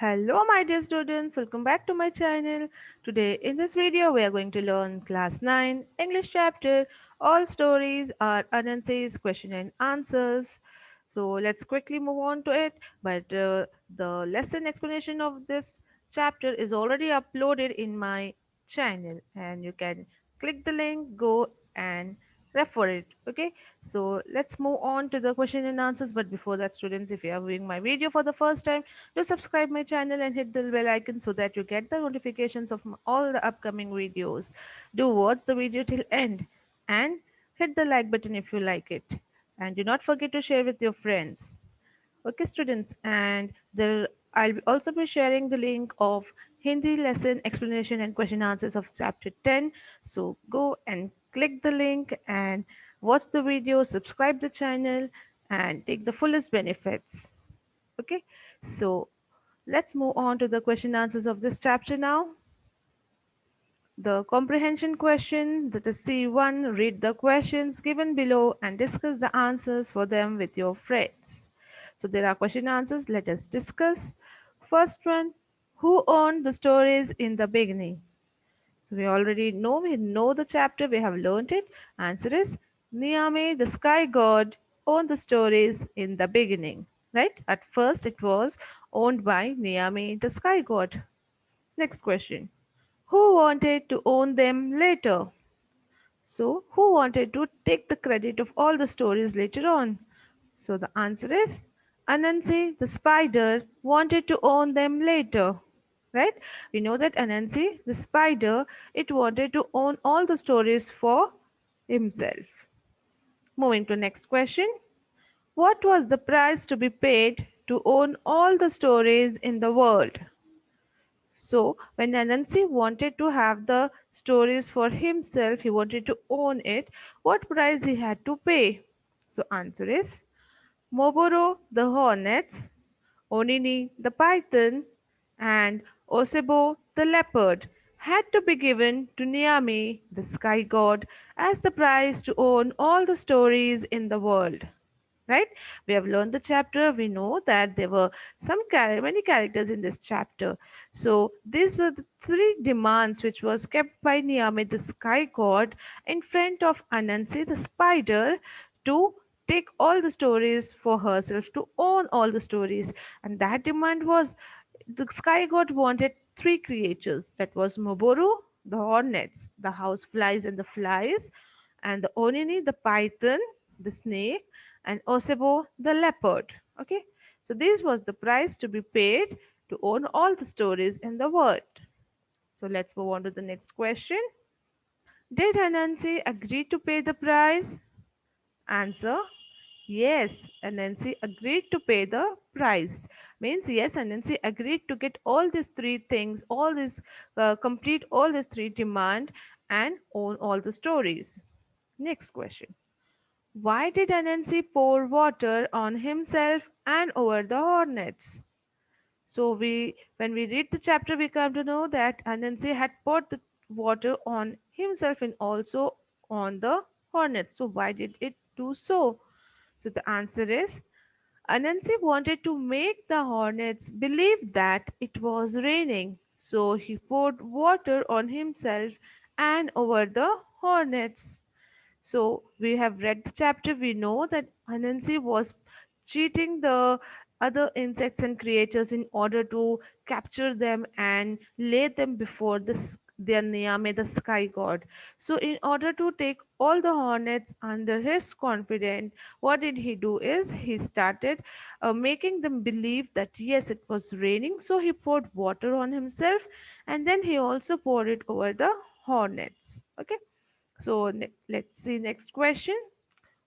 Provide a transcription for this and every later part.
Hello my dear students, welcome back to my channel. Today in this video we are going to learn class 9 English chapter All Stories Are Anansi'S Question and Answers. So let's quickly move on to it, but the lesson explanation of this chapter is already uploaded in my channel and you can click the link, go and refer it. Okay, so let's move on to the question and answers, but before that students, if you are viewing my video for the first time, do subscribe my channel and hit the bell icon so that you get the notifications of all the upcoming videos. Do watch the video till end and hit the like button if you like it. And do not forget to share with your friends. Okay, students, and there I'll also be sharing the link of Hindi lesson explanation and question answers of chapter 10. So go and click the link and watch the video, subscribe the channel, and take the fullest benefits. Okay, so let's move on to the question answers of this chapter now. The comprehension question, that is C1, read the questions given below and discuss the answers for them with your friends. So there are question answers, let us discuss. First one, who owned the stories in the beginning? So we know the chapter, we have learned it. Answer is Niame, the sky god, owned the stories in the beginning. Right? At first it was owned by Niame, the sky god. Next question. Who wanted to own them later? So, who wanted to take the credit of all the stories later on? So, the answer is Anansi, the spider, wanted to own them later. Right? We know that Anansi, the spider, it wanted to own all the stories for himself. Moving to next question. What was the price to be paid to own all the stories in the world? So, when Anansi wanted to have the stories for himself, he wanted to own it, what price he had to pay? So, answer is Moboro the Hornets, Onini the Python, and Osebo the Leopard had to be given to Niami, the sky god, as the price to own all the stories in the world. Right, we have learned the chapter, we know that there were many characters in this chapter. So these were the three demands which was kept by Niyame, the sky god, in front of Anansi the spider, to take all the stories for herself, to own all the stories. And that demand was, the sky god wanted three creatures, that was Moboru, the hornets, the house flies and the flies, and the Onini, the python, the snake, and Osebo, the leopard. Okay, so this was the price to be paid to own all the stories in the world. So let's move on to the next question. Did Anansi agree to pay the price? Answer: yes, Anansi agreed to pay the price. Means yes, Anansi agreed to get all these three things, all these complete all these three demand and own all the stories. Next question. Why did Anansi pour water on himself and over the hornets? So when we read the chapter, we come to know that Anansi had poured the water on himself and also on the hornets. So why did it do so? So the answer is Anansi wanted to make the hornets believe that it was raining. So he poured water on himself and over the hornets. So we have read the chapter. We know that Anansi was cheating the other insects and creatures in order to capture them and lay them before their Niyame, the sky god. So in order to take all the hornets under his confidence, what did he do is he started making them believe that yes, it was raining. So he poured water on himself and then he also poured it over the hornets. Okay. So let's see next question.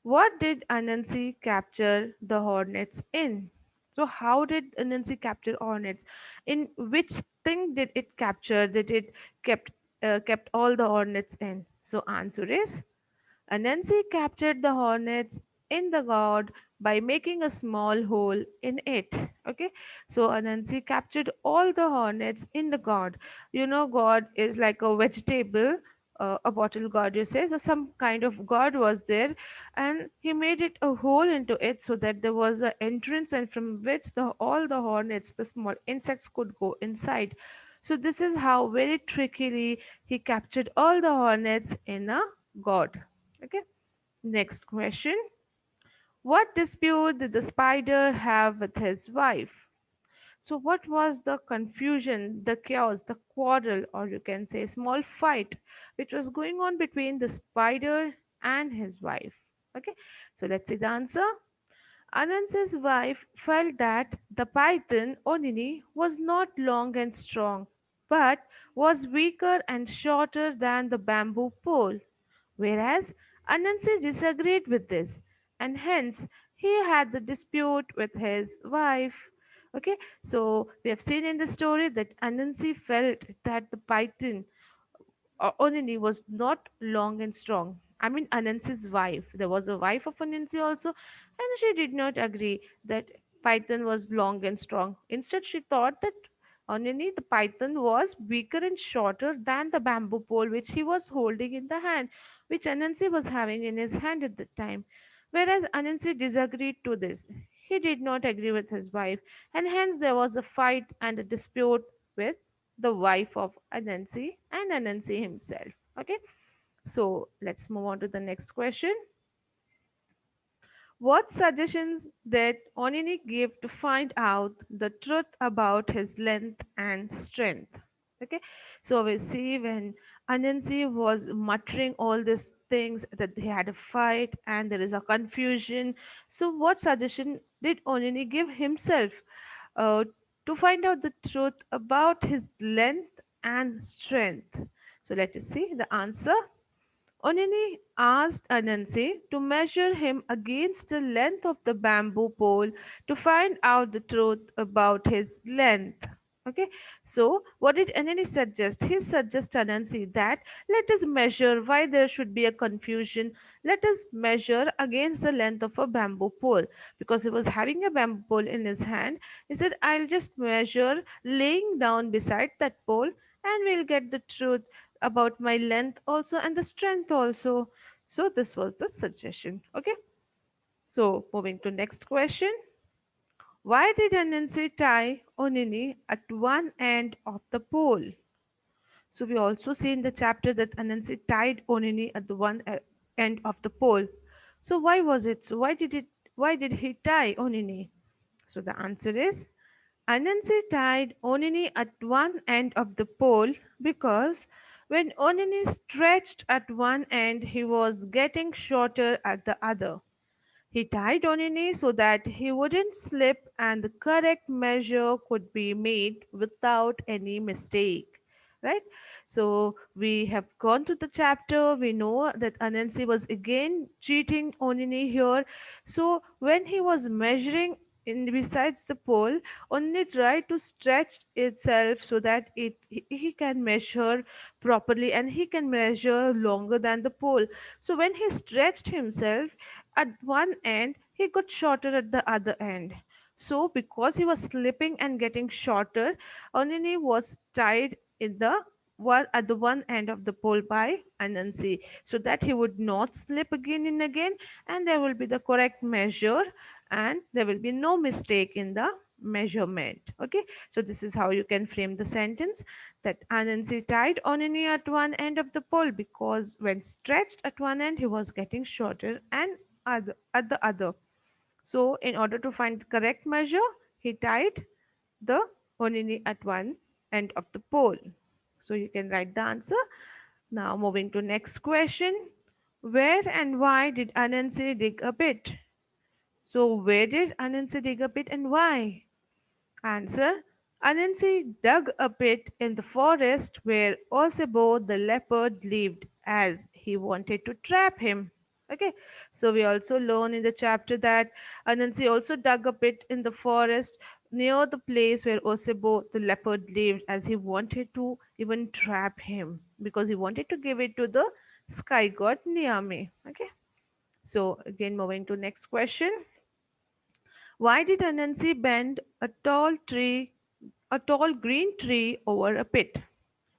What did Anansi capture the hornets in? So how did Anansi capture hornets? In which thing did it capture? Did it kept all the hornets in? So answer is Anansi captured the hornets in the gourd by making a small hole in it. Okay, so Anansi captured all the hornets in the gourd. You know, gourd is like a vegetable a bottle god, you say. So some kind of god was there, and he made it a hole into it so that there was an entrance, and from which the all the hornets, the small insects, could go inside. So this is how very trickily he captured all the hornets in a god. Okay. Next question. What dispute did the spider have with his wife? So, what was the confusion, the chaos, the quarrel, or you can say small fight, which was going on between the spider and his wife? Okay, so let's see the answer. Anansi's wife felt that the python Onini was not long and strong, but was weaker and shorter than the bamboo pole, whereas Anansi disagreed with this, and hence he had the dispute with his wife. Okay, so we have seen in the story that Anansi felt that the python Onini was not long and strong. I mean, Anansi's wife. There was a wife of Anansi also, and she did not agree that Python was long and strong. Instead, she thought that Onini, the python, was weaker and shorter than the bamboo pole which he was holding in the hand, which Anansi was having in his hand at the time. Whereas Anansi disagreed to this. He did not agree with his wife, and hence there was a fight and a dispute with the wife of Anansi and Anansi himself. Okay, so let's move on to the next question. What suggestions did Onini give to find out the truth about his length and strength? Okay, so we see when Anansi was muttering all these things that they had a fight and there is a confusion. So, what suggestion did Onini give himself uh, to find out the truth about his length and strength? So, let us see the answer. Onini asked Anansi to measure him against the length of the bamboo pole to find out the truth about his length. Okay, so what did Anani suggest? He suggested Anansi that let us measure why there should be a confusion. Let us measure against the length of a bamboo pole because he was having a bamboo pole in his hand. He said, I'll just measure laying down beside that pole and we'll get the truth about my length also and the strength also. So this was the suggestion. Okay, so moving to next question. Why did Anansi tie Onini at one end of the pole? So we also see in the chapter that Anansi tied Onini at the one end of the pole. So why was it? So why did he tie Onini? So the answer is Anansi tied Onini at one end of the pole because when Onini stretched at one end, he was getting shorter at the other. He tied Onini so that he wouldn't slip and the correct measure could be made without any mistake. Right? So we have gone to the chapter. We know that Anansi was again cheating Onini here. So when he was measuring in besides the pole, Onini tried to stretch itself so that he can measure properly and he can measure longer than the pole. So when he stretched himself, at one end, he got shorter at the other end. So, because he was slipping and getting shorter, Onini was tied in the one at the one end of the pole by Anansi, so that he would not slip again and again, and there will be the correct measure, and there will be no mistake in the measurement. Okay, so this is how you can frame the sentence that Anansi tied Onini at one end of the pole because when stretched at one end, he was getting shorter and at the other. So, in order to find the correct measure, he tied the onini at one end of the pole. So, you can write the answer. Now, moving to next question. Where and why did Anansi dig a pit? So, where did Anansi dig a pit and why? Answer. Anansi dug a pit in the forest where Osebo the leopard lived as he wanted to trap him. Okay, so we also learn in the chapter that Anansi also dug a pit in the forest near the place where Osebo the leopard lived as he wanted to even trap him because he wanted to give it to the sky god Niame. Okay, so again moving to next question. Why did Anansi bend a tall green tree over a pit?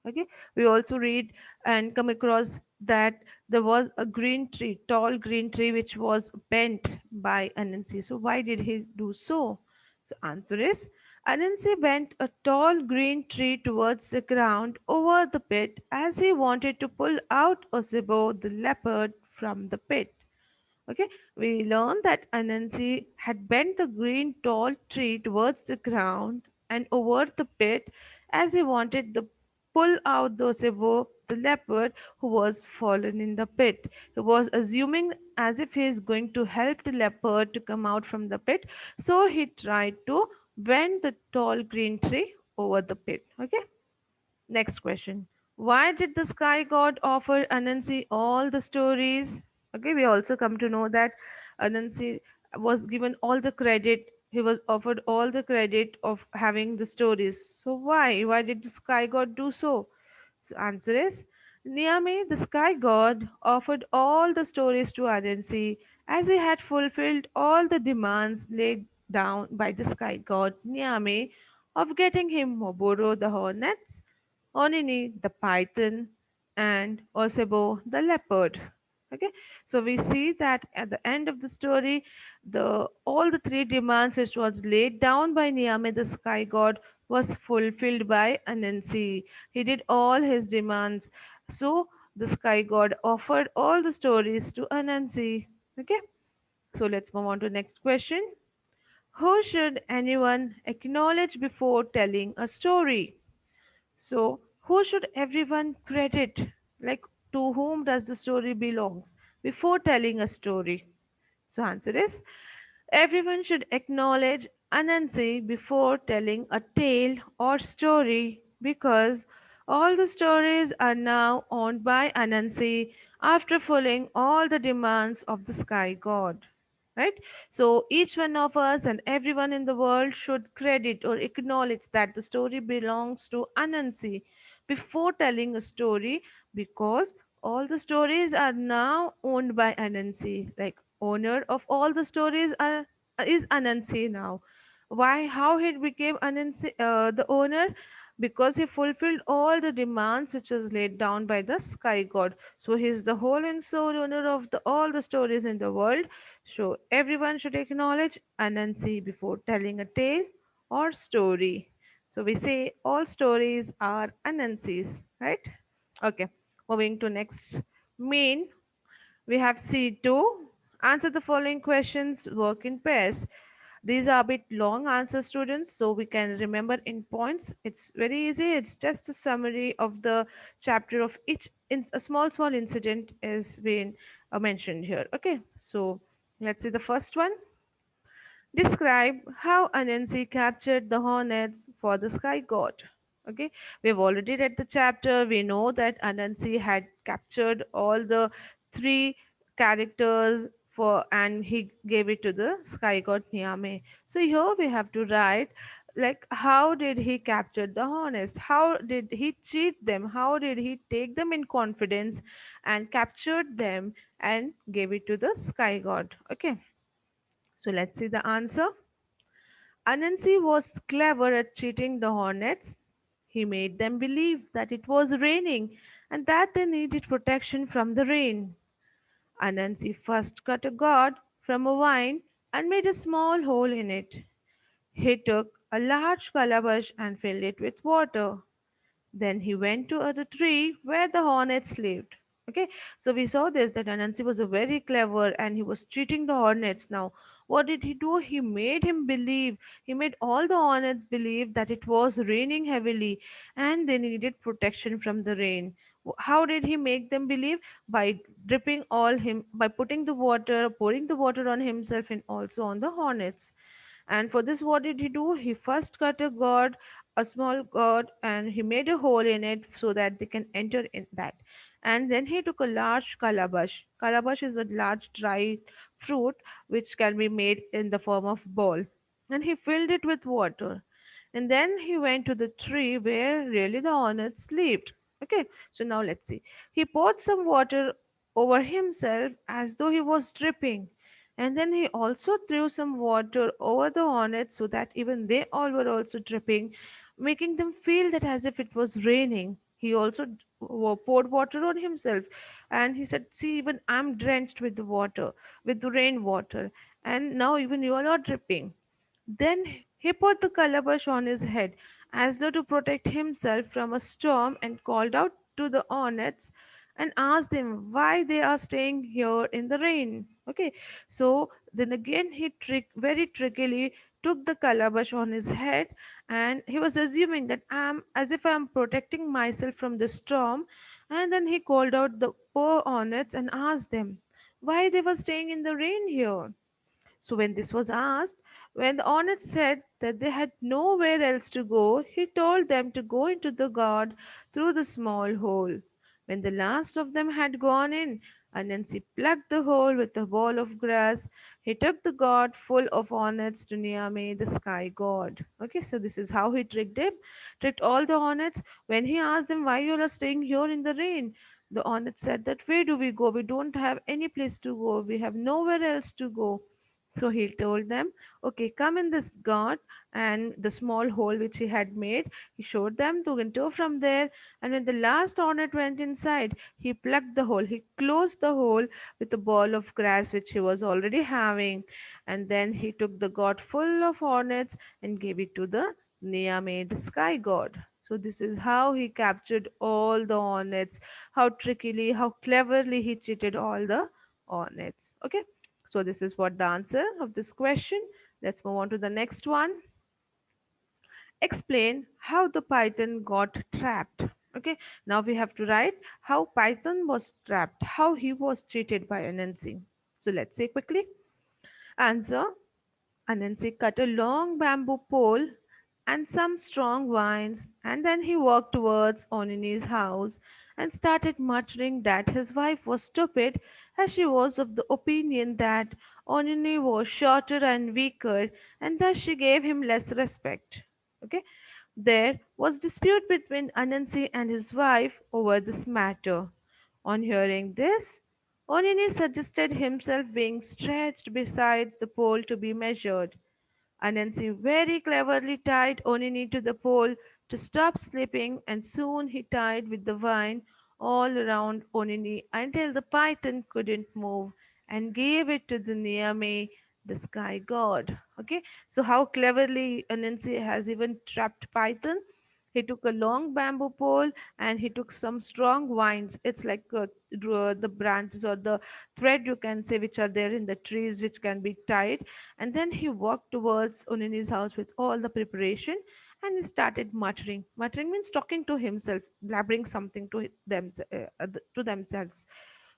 Okay, we also read and come across that there was a green tree, tall green tree, which was bent by Anansi. So why did he do so? So answer is Anansi bent a tall green tree towards the ground over the pit as he wanted to pull out Osebo the leopard from the pit. Okay, we learned that Anansi had bent the green tall tree towards the ground and over the pit as he wanted to pull out Dosebo, the leopard, who was fallen in the pit. He was assuming as if he is going to help the leopard to come out from the pit, so he tried to bend the tall green tree over the pit. Okay. Next question. Why did the sky god offer Anansi all the stories? Okay, we also come to know that Anansi was given all the credit. He was offered all the credit of having the stories. So why? Why did the sky god do so? So answer is Niame, the sky god, offered all the stories to Anansi as he had fulfilled all the demands laid down by the sky god Niame of getting him Moboro the Hornets, Onini the python, and Osebo the leopard. Okay, so we see that at the end of the story, the all the three demands which was laid down by Niame the sky god was fulfilled by Anansi. He did all his demands. So the sky god offered all the stories to Anansi. Okay, so let's move on to next question. Who should anyone acknowledge before telling a story? So, who should everyone credit? Like, to whom does the story belongs before telling a story? So, answer is everyone should acknowledge Anansi before telling a tale or story because all the stories are now owned by Anansi after fulfilling all the demands of the sky god. Right? So each one of us and everyone in the world should credit or acknowledge that the story belongs to Anansi before telling a story because all the stories are now owned by Anansi. Like owner of all the stories are is Anansi now. Why? How he became Anansi, the owner? Because he fulfilled all the demands which was laid down by the sky god. So he is the whole and sole owner of all the stories in the world. So everyone should acknowledge Anansi before telling a tale or story. So we say all stories are Anansi's, right? Okay. Moving to next main, we have C2. Answer the following questions, work in pairs. These are a bit long answers, students, so we can remember in points. It's very easy. It's just a summary of the chapter of each. A small incident is being mentioned here. Okay, so let's see the first one. Describe how Anansi captured the hornets for the sky god. Okay, we have already read the chapter. We know that Anansi had captured all the three characters for and he gave it to the sky god Niame. So here we have to write like how did he capture the hornets? How did he cheat them? How did he take them in confidence and captured them and gave it to the sky god? Okay, so let's see the answer. Anansi was clever at cheating the hornets. He made them believe that it was raining and that they needed protection from the rain. Anansi first cut a gourd from a vine and made a small hole in it. He took a large calabash and filled it with water. Then he went to the tree where the hornets lived. Okay, so we saw this that Anansi was a very clever and he was treating the hornets. Now, what did he do? He made him believe, he made all the hornets believe that it was raining heavily and they needed protection from the rain. How did he make them believe? By dripping all him, by putting the water, pouring the water on himself and also on the hornets. And for this, what did he do? He first cut a small gourd, and he made a hole in it so that they can enter in that. And then he took a large calabash. Calabash is a large dried fruit which can be made in the form of ball. And he filled it with water. And then he went to the tree where really the hornets lived. Okay, so now let's see. He poured some water over himself as though he was dripping. And then he also threw some water over the hornets so that even they all were also dripping, making them feel that as if it was raining. He also poured water on himself, and he said, "See, even I'm drenched with the water, with the rainwater, and now even you are not dripping." Then he put the calabash on his head as though to protect himself from a storm and called out to the hornets and asked them why they are staying here in the rain. Okay, so then again he very trickily took the calabash on his head, and he was assuming that I'm as if I'm protecting myself from the storm. And then he called out the poor hornets and asked them why they were staying in the rain here. So when this was asked, when the Hornets said that they had nowhere else to go, he told them to go into the guard through the small hole. When the last of them had gone in, Anansi plugged the hole with a ball of grass. He took the gourd full of hornets to Niame, the sky god. Okay, so this is how he tricked him, tricked all the hornets. When he asked them why you are staying here in the rain, the hornets said that where do we go? We don't have any place to go. We have nowhere else to go. So he told them, "Okay, come in this gourd," and the small hole which he had made, he showed them to enter from there. And when the last hornet went inside, he plugged the hole. He closed the hole with a ball of grass which he was already having. And then he took the gourd full of hornets and gave it to the Niame, the sky god. So this is how he captured all the hornets, how trickily, how cleverly he cheated all the hornets. Okay. So this is what the answer of this question. Let's move on to the next one. Explain how the python got trapped. Okay, now we have to write how python was trapped, how he was cheated by Anansi. So let's say quickly. Answer: Anansi cut a long bamboo pole and some strong vines, and then he walked towards Onini's house and started muttering that his wife was stupid, as she was of the opinion that Onini was shorter and weaker, and thus she gave him less respect. Okay, there was dispute between Anansi and his wife over this matter. On hearing this, Onini suggested himself being stretched besides the pole to be measured. Anansi very cleverly tied Onini to the pole to stop slipping, and soon he tied with the vine all around Onini until the python couldn't move, and gave it to the Niame, the sky god. Okay, so how cleverly Anansi has even trapped python. He took a long bamboo pole and he took some strong vines. It's like the branches or the thread, you can say, which are there in the trees, which can be tied. And then he walked towards Unini's house with all the preparation, and he started muttering. Muttering means talking to himself, blabbering something to to themselves.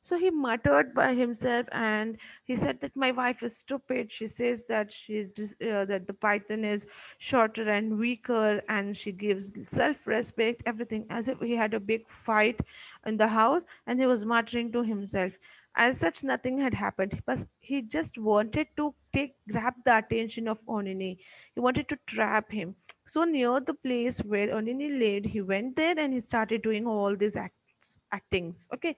So he muttered by himself, and he said that my wife is stupid. She says that that the python is shorter and weaker, and she gives self-respect, everything, as if he had a big fight in the house, and he was muttering to himself. As such, nothing had happened, but he just wanted to take grab the attention of Onini. He wanted to trap him. So near the place where Onini lived, he went there and he started doing all these actings. Okay,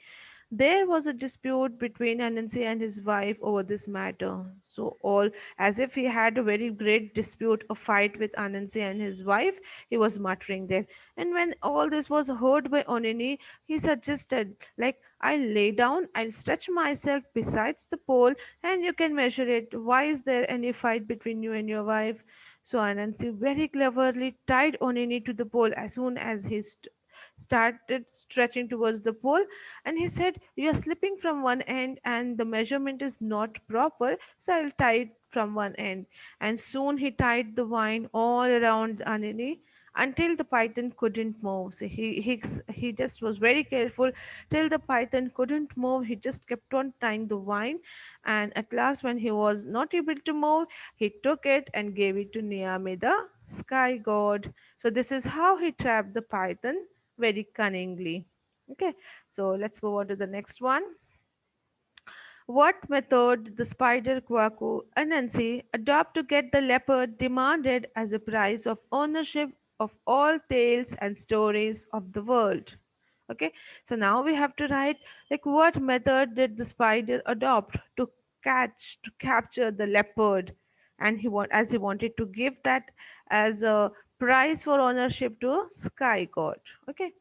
there was a dispute between Anansi and his wife over this matter. So, all as if he had a very great dispute, a fight with Anansi and his wife, he was muttering there. And when all this was heard by Onini, he suggested, like, I'll lay down, I'll stretch myself besides the pole, and you can measure it. Why is there any fight between you and your wife? So Anansi very cleverly tied Onini to the pole as soon as he started stretching towards the pole, and he said, "You are slipping from one end and the measurement is not proper, so I'll tie it from one end." And soon he tied the vine all around Anini until the python couldn't move. So he just was very careful till the python couldn't move. He just kept on tying the vine, and at last, when he was not able to move, he took it and gave it to Niame, the sky god. So this is how he trapped the python very cunningly. Okay, so let's move on to the next one. What method did the spider Kwaku Anansi adopt to get the leopard demanded as a price of ownership of all tales and stories of the world? Okay, so now we have to write, like, what method did the spider adopt to capture the leopard, and he wanted to give that as a prize for ownership to sky god. Okay,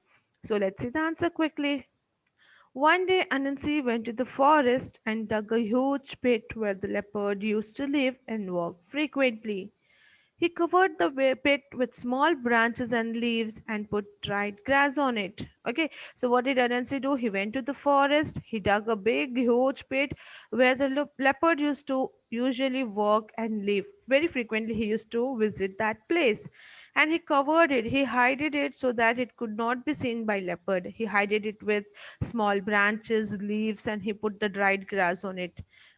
So let's see the answer quickly. One day Anansi went to the forest and dug a huge pit where the leopard used to live and walk frequently. He covered the pit with small branches and leaves and put dried grass on it. Okay, so what did Anansi do? He went to the forest, he dug a big, huge pit where the leopard used to usually walk and live. Very frequently, he used to visit that place. And he covered it, he hided it so that it could not be seen by leopard. He hided it with small branches, leaves, and he put the dried grass on it.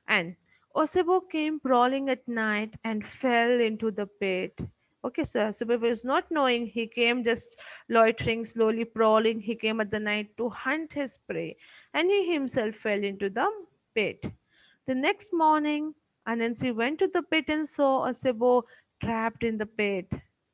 And Osebo came prowling at night and fell into the pit. Okay, so Osebo was not knowing. He came just loitering, slowly prowling. He came at the night to hunt his prey, and he himself fell into the pit. The next morning, Anansi went to the pit and saw Osebo trapped in the pit.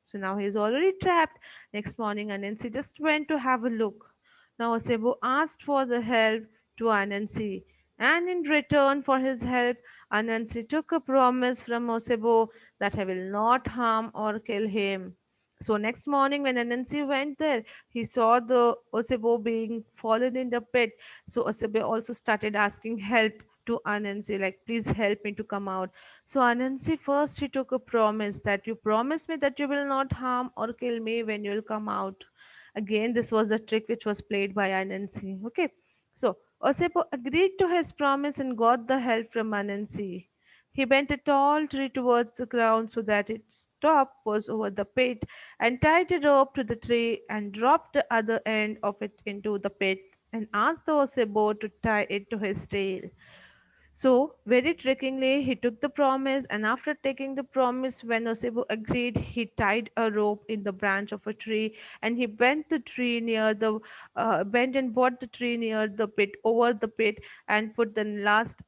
So now he is already trapped. Next morning, Anansi just went to have a look. Now Osebo asked for the help to Anansi, and in return for his help, Anansi took a promise from Osebo that he will not harm or kill him. So next morning when Anansi went there, he saw the Osebo being fallen in the pit. So Osebo also started asking help to Anansi, like, please help me to come out. So Anansi first he took a promise that you promise me that you will not harm or kill me when you will come out. Again, this was a trick which was played by Anansi. Okay. So Osepo agreed to his promise and got the help from Anansi. He bent a tall tree towards the ground so that its top was over the pit and tied a rope to the tree and dropped the other end of it into the pit and asked the Osebo to tie it to his tail. So, very trickingly, he took the promise, and after taking the promise, when Osebu agreed, he tied a rope in the branch of a tree, and he bent and brought the tree near the pit, over the pit, and put the next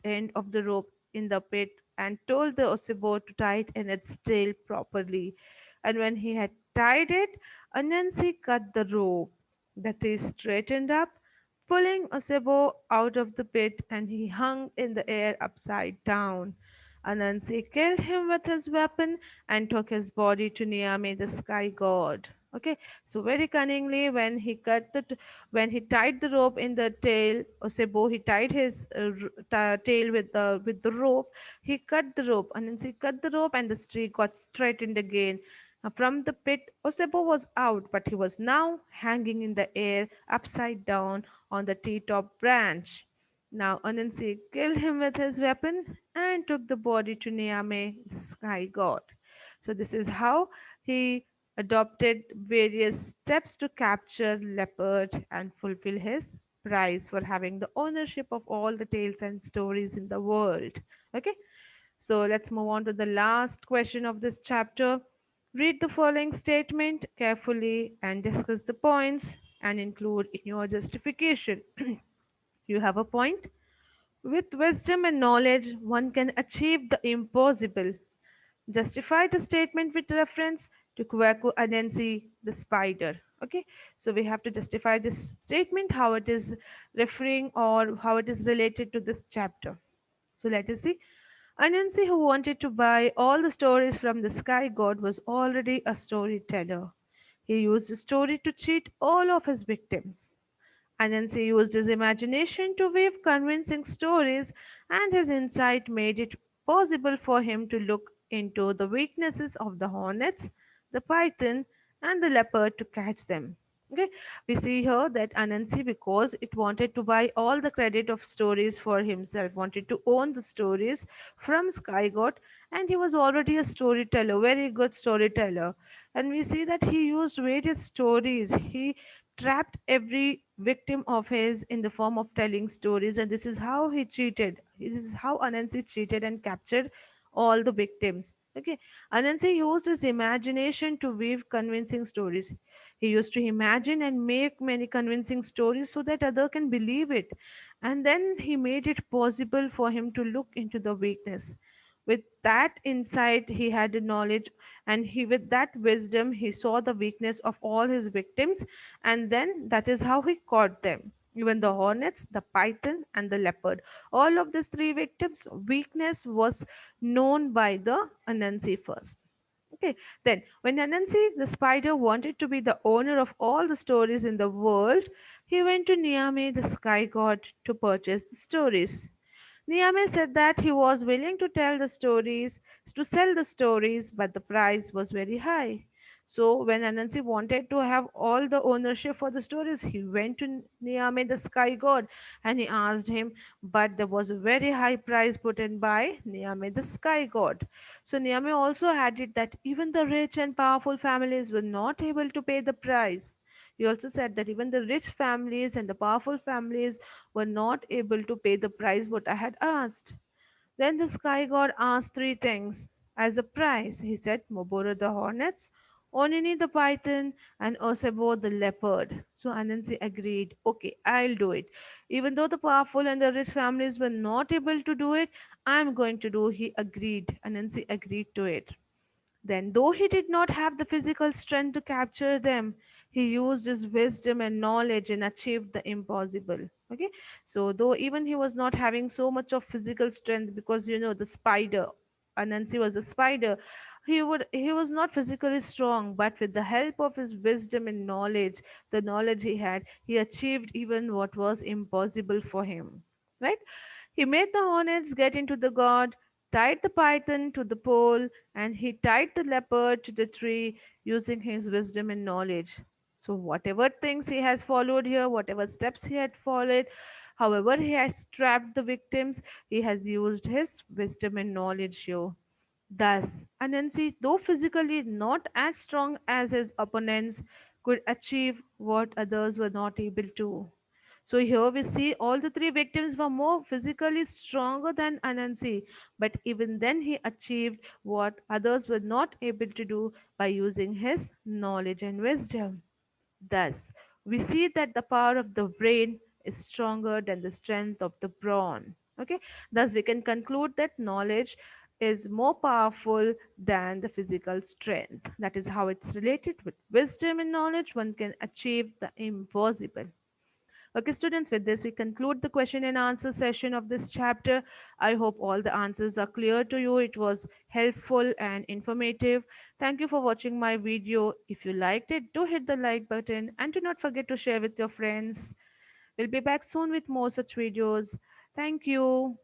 end of the rope in the pit, and told the Osebo to tie it in its tail properly. And when he had tied it, Anansi cut the rope. The tree straightened up, pulling Osebo out of the pit, and he hung in the air upside down. Anansi killed him with his weapon and took his body to Niame, the sky god. Okay, so very cunningly, when he tied the rope in the tail, Osebo he tied his tail with the rope. He cut the rope, Anansi cut the rope, and the tree got straightened again. From the pit, Osebo was out, but he was now hanging in the air upside down on the treetop branch. Now Anansi killed him with his weapon and took the body to Niame, the sky god. So this is how he adopted various steps to capture leopard and fulfill his prize for having the ownership of all the tales and stories in the world. Okay, so let's move on to the last question of this chapter. Read the following statement carefully and discuss the points and include in your justification. You have a point? With wisdom and knowledge, one can achieve the impossible. Justify the statement with reference to Kwaku Anansi, the spider. Okay, so we have to justify this statement, how it is referring or how it is related to this chapter. So let us see. Anansi, who wanted to buy all the stories from the sky god, was already a storyteller. He used the story to cheat all of his victims. Anansi used his imagination to weave convincing stories, and his insight made it possible for him to look into the weaknesses of the hornets, the python, and the leopard to catch them. Okay, we see here that Anansi, because it wanted to buy all the credit of stories for himself, wanted to own the stories from Sky God, and he was already a storyteller, very good storyteller. And we see that he used various stories. He trapped every victim of his in the form of telling stories, and this is how he cheated. This is how Anansi cheated and captured all the victims. Okay, Anansi used his imagination to weave convincing stories. He used to imagine and make many convincing stories so that other can believe it, and then he made it possible for him to look into the weakness. With that insight, he had the knowledge, and he, with that wisdom, he saw the weakness of all his victims, and then that is how he caught them. Even the hornets, the python, and the leopard. All of these three victims' weakness was known by the Anansi first. Okay, then when Anansi the spider wanted to be the owner of all the stories in the world, he went to Niamey, the sky god, to purchase the stories. Niamey said that he was willing to tell the stories, to sell the stories, but the price was very high. So when Anansi wanted to have all the ownership for the stories, he went to Niamey, the sky god, and he asked him, but there was a very high price put in by Niamey, the sky god. So Niamey also added that even the rich and powerful families were not able to pay the price. He also said that even the rich families and the powerful families were not able to pay the price what I had asked. Then the sky god asked three things as a price. He said Moboro the hornets, Onini the python, and Osebo the leopard. So Anansi agreed, okay, I'll do it. Even though the powerful and the rich families were not able to do it, I'm going to do. He agreed. Anansi agreed to it. Then, though he did not have the physical strength to capture them, he used his wisdom and knowledge and achieved the impossible. Okay, so though even he was not having so much of physical strength, because the spider, Anansi was a spider, he was not physically strong, but with the help of his wisdom and knowledge, the knowledge he had, he achieved even what was impossible for him. Right? He made the hornets get into the god, tied the python to the pole, and he tied the leopard to the tree using his wisdom and knowledge. So, whatever things he has followed here, whatever steps he had followed, however he has trapped the victims, he has used his wisdom and knowledge here. Thus, Anansi, though physically not as strong as his opponents, could achieve what others were not able to. So here we see all the three victims were more physically stronger than Anansi, but even then he achieved what others were not able to do by using his knowledge and wisdom. Thus, we see that the power of the brain is stronger than the strength of the brawn. Okay, thus we can conclude that knowledge is more powerful than the physical strength. That is how it's related with wisdom and knowledge. One can achieve the impossible. Okay, students, with this, we conclude the question and answer session of this chapter. I hope all the answers are clear to you. It was helpful and informative. Thank you for watching my video. If you liked it, do hit the like button and do not forget to share with your friends. We'll be back soon with more such videos. Thank you.